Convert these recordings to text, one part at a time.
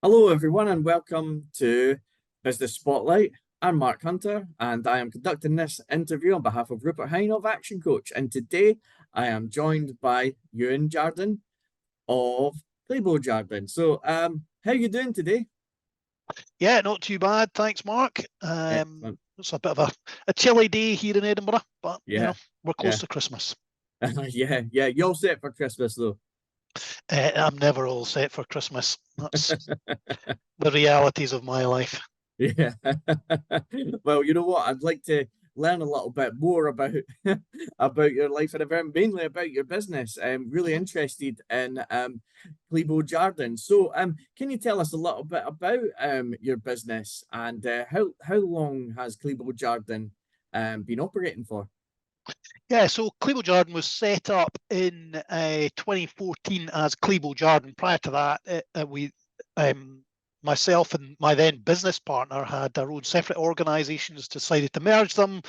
Hello, everyone, and welcome to Business Spotlight. I'm Marc Hunter, and I am conducting this interview on behalf of Rupert Hine of ActionCOACH. And today I am joined by Ewan Jardine of Kleboe Jardine. How are you doing today? Yeah, not too bad. Thanks, Mark. Excellent. It's a bit of a chilly day here in Edinburgh, but Yeah, we're close yeah, to Christmas. yeah. You all set for Christmas, though? I'm never all set for Christmas. That's the realities of my life. Yeah. Well, you know what? I'd like to learn a little bit more about about your life and mainly about your business. I'm really Mhm. interested in Kleboe Jardine. Can you tell us a little bit about your business and how long has Kleboe Jardine been operating for? Yeah, so Kleboe Jardine was set up in 2014 as Kleboe Jardine. Prior to that, myself and my then business partner had our own separate organisations, decided to merge them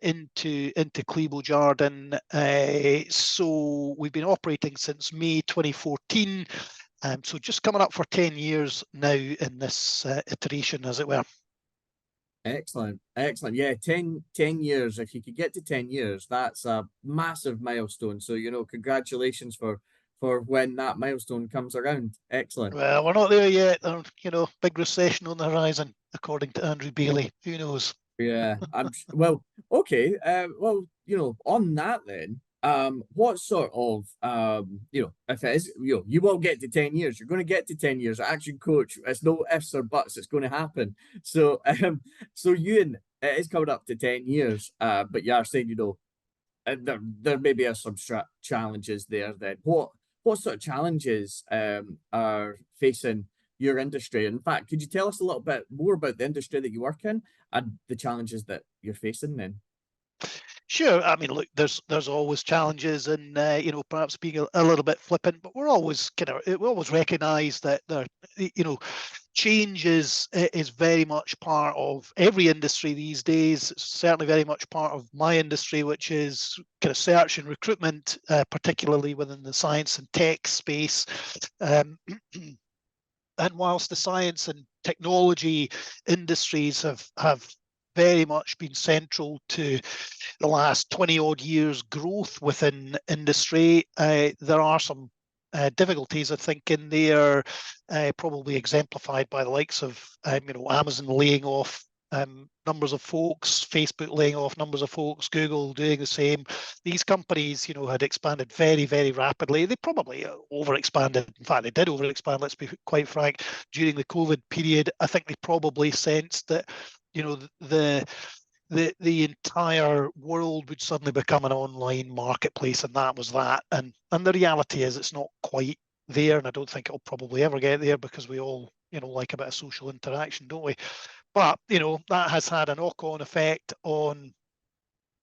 into Kleboe Jardine. So we've been operating since May 2014. So just coming up for 10 years now in this iteration, as it were. Excellent, excellent. Yeah, 10 years. If you could get to 10 years, that's a massive milestone. So, congratulations for when that milestone comes around. Excellent. Well, we're not there yet. Big recession on the horizon, according to Andrew Bailey. Who knows? Yeah, well, okay. On that then, what sort of if it is, you will get to 10 years, you're going to get to 10 years. Action coach, it's no ifs or buts, it's going to happen. So Ewan, it is coming up to 10 years, but you are saying, there maybe are some challenges there then. What sort of challenges are facing your industry? In fact, could you tell us a little bit more about the industry that you work in and the challenges that you're facing then? Sure. I mean, look, there's always challenges, and perhaps being a little bit flippant, but we always recognise that change is very much part of every industry these days. Certainly, very much part of my industry, which is kind of search and recruitment, particularly within the science and tech space. Um, and whilst the science and technology industries have very much been central to the last 20 odd years growth within industry, there are some difficulties, I think, in there, probably exemplified by the likes of Amazon laying off numbers of folks, Facebook laying off numbers of folks, Google doing the same. These companies, had expanded very, very rapidly. They probably overexpanded. In fact, they did overexpand, let's be quite frank, during the COVID period. I think they probably sensed that, the entire world would suddenly become an online marketplace, and that was that. And the reality is it's not quite there, and I don't think it'll probably ever get there because we all, like a bit of social interaction, don't we? But that has had a knock-on effect on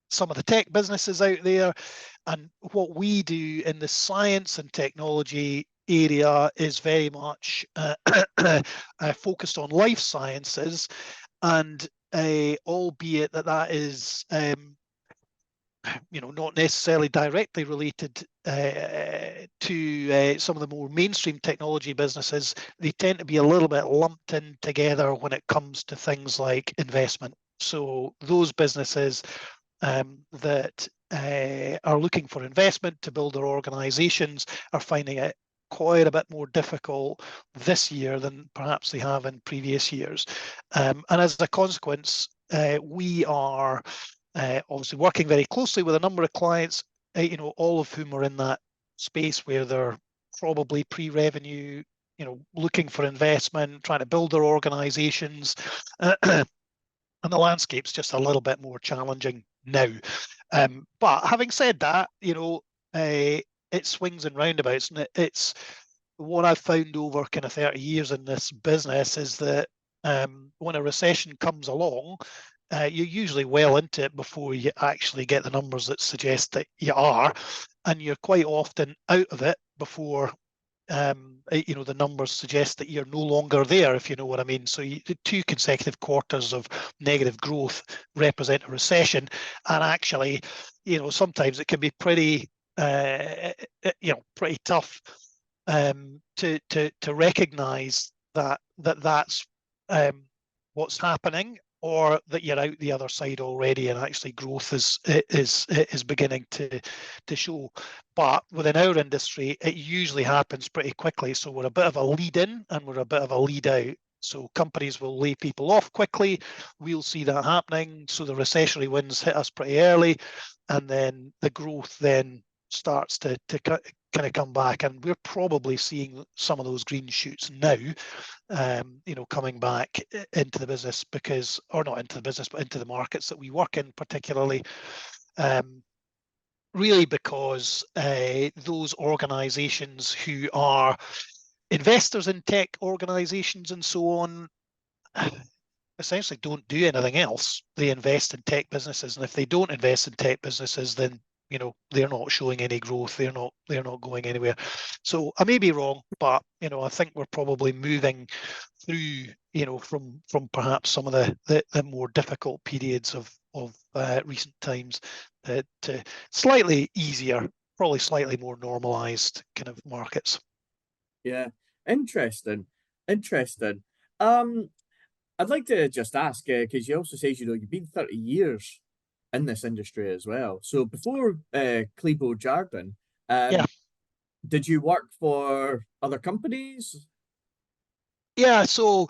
some of the tech businesses out there. And what we do in the science and technology area is very much focused on life sciences, and albeit that is not necessarily directly related to some of the more mainstream technology businesses, they tend to be a little bit lumped in together when it comes to things like investment. So those businesses that are looking for investment to build their organizations are finding it quite a bit more difficult this year than perhaps they have in previous years. And as a consequence, we are obviously working very closely with a number of clients, all of whom are in that space where they're probably pre-revenue, looking for investment, trying to build their organizations. And the landscape's just a little bit more challenging now. But having said that, it swings and roundabouts, and it's what I've found over kind of 30 years in this business is that when a recession comes along, you're usually well into it before you actually get the numbers that suggest that you are, and you're quite often out of it before the numbers suggest that you're no longer there, if you know what I mean. So 2 consecutive quarters of negative growth represent a recession, and actually, sometimes it can be pretty, pretty tough to recognise that's what's happening, or that you're out the other side already and actually growth is beginning to show. But within our industry, it usually happens pretty quickly. So we're a bit of a lead in and we're a bit of a lead out. So companies will lay people off quickly. We'll see that happening. So the recessionary winds hit us pretty early, and then the growth then starts to kind of come back. And we're probably seeing some of those green shoots now, coming back into the business, because, or not into the business, but into the markets that we work in particularly. Really because those organizations who are investors in tech organizations and so on essentially don't do anything else. They invest in tech businesses, and if they don't invest in tech businesses, then they're not showing any growth. They're not going anywhere. So I may be wrong, but I think we're probably moving through from perhaps some of the more difficult periods of recent times to slightly easier, probably slightly more normalized kind of markets. Yeah, interesting. I'd like to just ask, because you also says, you've been 30 years in this industry as well. So before Kleboe Jardine, Yeah. did you work for other companies? Yeah, so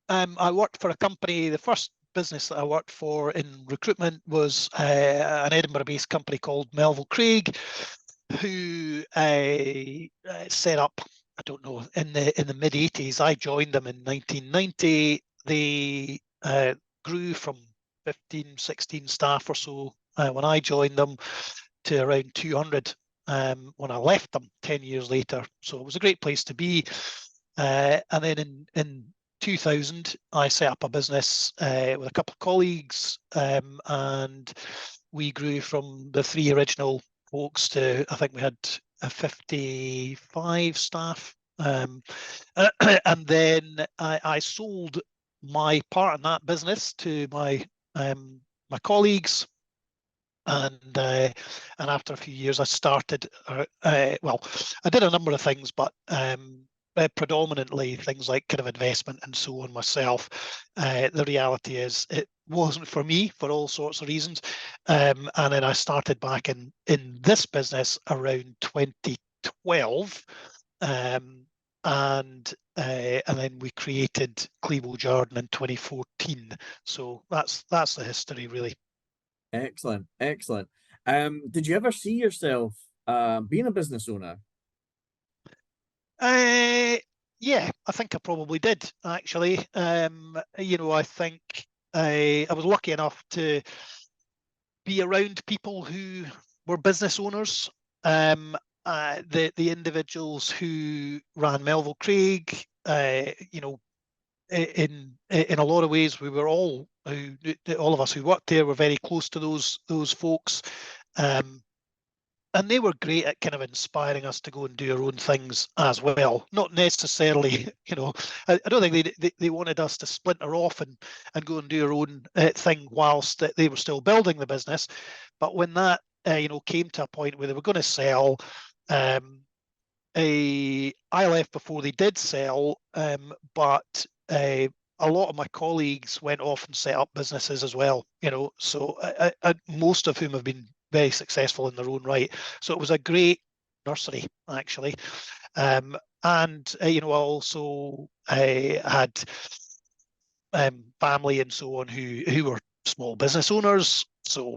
I worked for a company. The first business that I worked for in recruitment was an Edinburgh-based company called Melville Craig, who set up, I don't know, in the mid 80s. I joined them in 1990. They grew from 15, 16 staff or so when I joined them to around 200 when I left them 10 years later. So it was a great place to be. And then in 2000, I set up a business with a couple of colleagues, and we grew from the 3 original folks to, I think we had 55 staff. And then I sold my part in that business to my colleagues, and after a few years, I started. Well, I did a number of things, but predominantly things like kind of investment and so on myself. The reality is it wasn't for me for all sorts of reasons, and then I started back in this business around 2012. And then we created Kleboe Jardine in 2014. So that's the history, really. Excellent. Did you ever see yourself being a business owner? Yeah, I think I probably did, actually. I think I was lucky enough to be around people who were business owners. The individuals who ran Melville Craig, in a lot of ways, we were all of us who worked there were very close to those folks. And they were great at kind of inspiring us to go and do our own things as well. Not necessarily, I don't think they wanted us to splinter off and go and do our own thing whilst they were still building the business. But when that, came to a point where they were going to sell, I left before they did sell, but a lot of my colleagues went off and set up businesses as well, so most of whom have been very successful in their own right. So it was a great nursery, actually. And I also had family and so on who were small business owners. So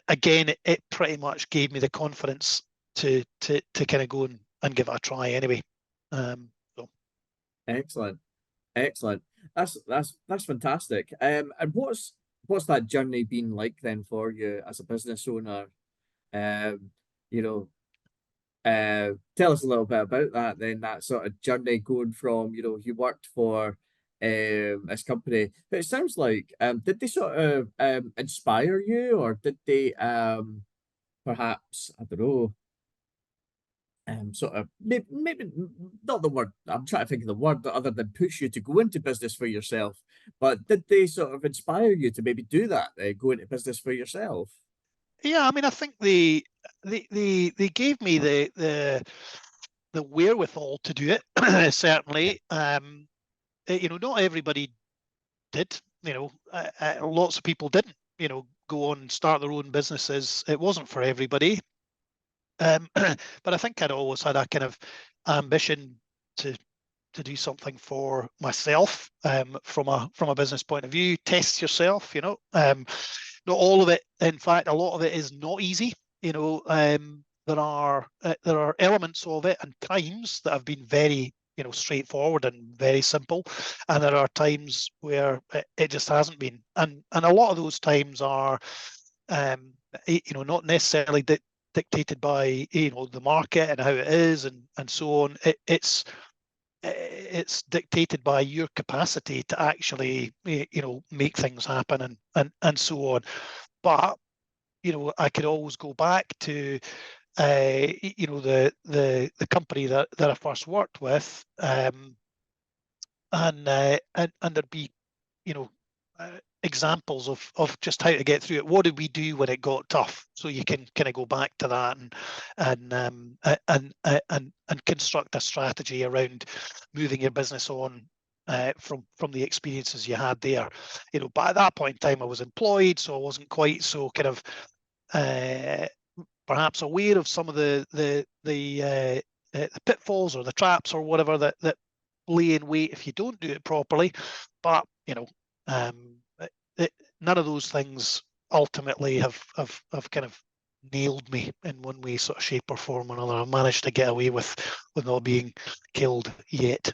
again, it pretty much gave me the confidence to kind of go and give it a try anyway. So. Excellent. That's fantastic. And what's that journey been like then for you as a business owner? Um, you know, tell us a little bit about that then, that sort of journey going from, you worked for this company. But it sounds like did they sort of inspire you, or did they perhaps, I don't know, sort of maybe not the word, I'm trying to think of the word other than push you to go into business for yourself, but did they sort of inspire you to maybe do that, go into business for yourself? Yeah, I mean, I think they gave me the wherewithal to do it. Certainly, not everybody did. Lots of people didn't. Go on and start their own businesses. It wasn't for everybody. But I think I'd always had a kind of ambition to do something for myself, from a business point of view. Test yourself. Not all of it. In fact, a lot of it is not easy. There are elements of it and times that have been very straightforward and very simple, and there are times where it just hasn't been, and a lot of those times are not necessarily dictated by the market and how it is and so on. It's dictated by your capacity to actually make things happen and so on. But I could always go back to the company that I first worked with, and there'd be examples of just how to get through it. What did we do when it got tough? So you can kind of go back to that and construct a strategy around moving your business on from the experiences you had there. But at that point in time, I was employed, so I wasn't quite so kind of perhaps aware of some of the pitfalls or the traps or whatever that lay in wait if you don't do it properly. But none of those things ultimately have kind of nailed me in one way, sort of shape or form or another. I've managed to get away with not being killed yet.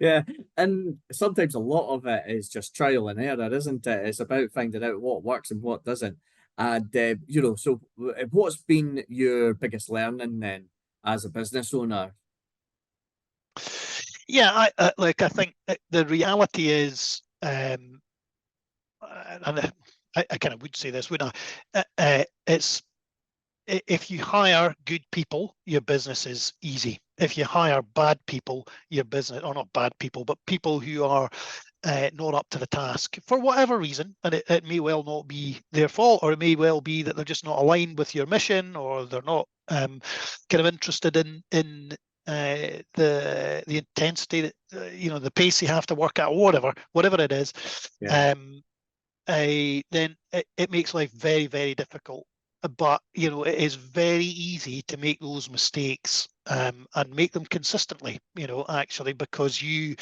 Yeah, and sometimes a lot of it is just trial and error, isn't it? It's about finding out what works and what doesn't. And so what's been your biggest learning then as a business owner? Yeah, I think the reality is, and I kind of would say this, wouldn't I? It's if you hire good people, your business is easy. If you hire bad people, your business, or not bad people, but people who are not up to the task for whatever reason, and it may well not be their fault, or it may well be that they're just not aligned with your mission, or they're not kind of interested in the intensity that the pace you have to work at, or whatever it is. Yeah. Then it makes life very, very difficult. But it is very easy to make those mistakes, and make them consistently. Actually, because you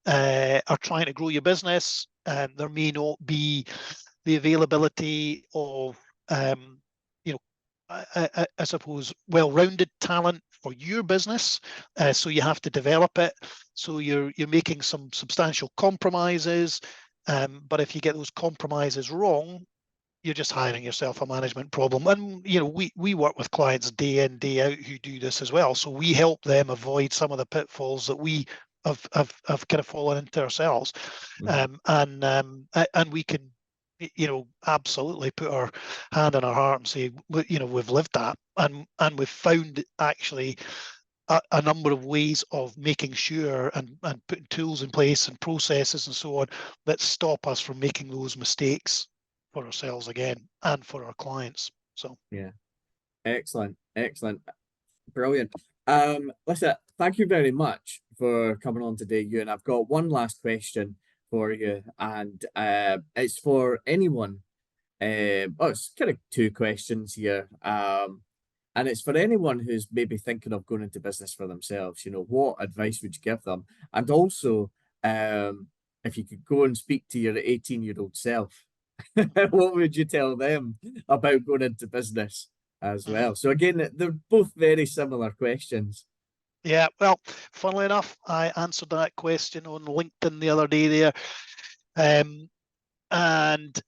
are trying to grow your business, and there may not be the availability of I suppose well-rounded talent for your business, so you have to develop it. So you're making some substantial compromises, but if you get those compromises wrong, you're just hiring yourself a management problem. And we work with clients day in, day out who do this as well. So we help them avoid some of the pitfalls that we have kind of fallen into ourselves. And we can absolutely put our hand on our heart and say, we've lived that, and we've found actually a number of ways of making sure and putting tools in place and processes and so on that stop us from making those mistakes for ourselves again and for our clients. So Yeah, excellent, brilliant. Listen, thank you very much for coming on today, Ewan. I've got one last question for you, and it's for anyone. It's kind of two questions here. And it's for anyone who's maybe thinking of going into business for themselves. What advice would you give them? And also, if you could go and speak to your 18-year-old self, what would you tell them about going into business as well? So again, they're both very similar questions. Yeah, well, funnily enough, I answered that question on LinkedIn the other day there. And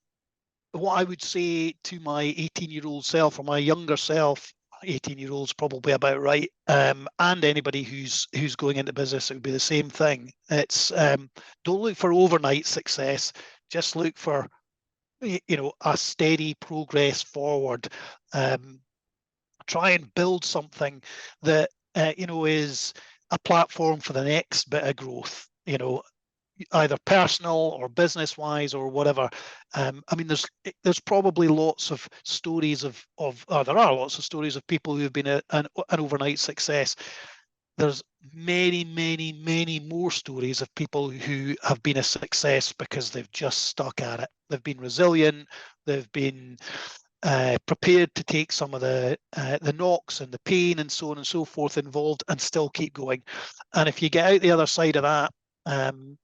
what I would say to my 18-year-old self, or my younger self, 18-year-old's probably about right, and anybody who's going into business, it would be the same thing. It's don't look for overnight success, just look for a steady progress forward. Try and build something that is a platform for the next bit of growth. either personal or business wise or whatever. I mean, there's probably lots of stories there are lots of stories of people who've been an overnight success. There's many more stories of people who have been a success because they've just stuck at it. They've been resilient. They've been prepared to take some of the knocks and the pain and so on and so forth involved, and still keep going. And if you get out the other side of that, then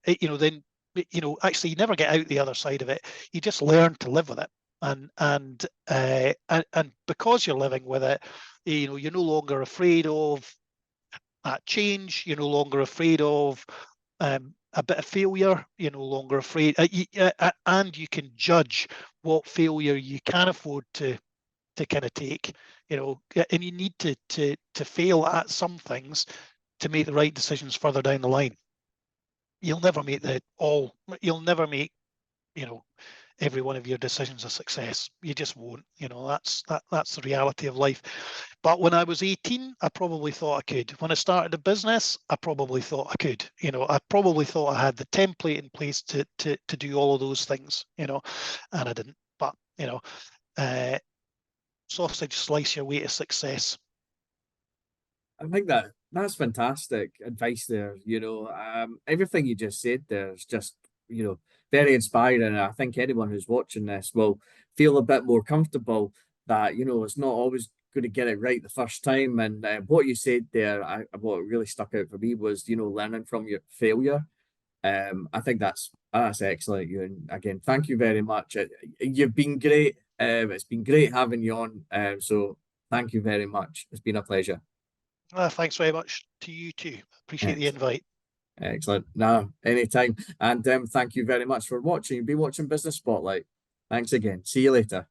actually you never get out the other side of it. You just learn to live with it, and because you're living with it, you're no longer afraid of that change. You're no longer afraid of a bit of failure. You're no longer afraid, and you can judge what failure you can afford to kind of take. And you need to fail at some things to make the right decisions further down the line. You'll never make every one of your decisions a success. You just won't. That's the reality of life. But when I was 18, I probably thought I could. When I started a business, I probably thought I could. I probably thought I had the template in place to do all of those things. And I didn't. But sausage slice your way to success. I think that's fantastic advice there. Everything you just said there is just, very inspiring. And I think anyone who's watching this will feel a bit more comfortable that, it's not always going to get it right the first time. And what you said there, what really stuck out for me was, learning from your failure. I think that's excellent. And again, thank you very much. You've been great. It's been great having you on. So thank you very much. It's been a pleasure. Thanks very much to you too. Appreciate the Excellent. invite. Excellent. No, anytime. And thank you very much for watching. You've been watching Business Spotlight. Thanks again. See you later.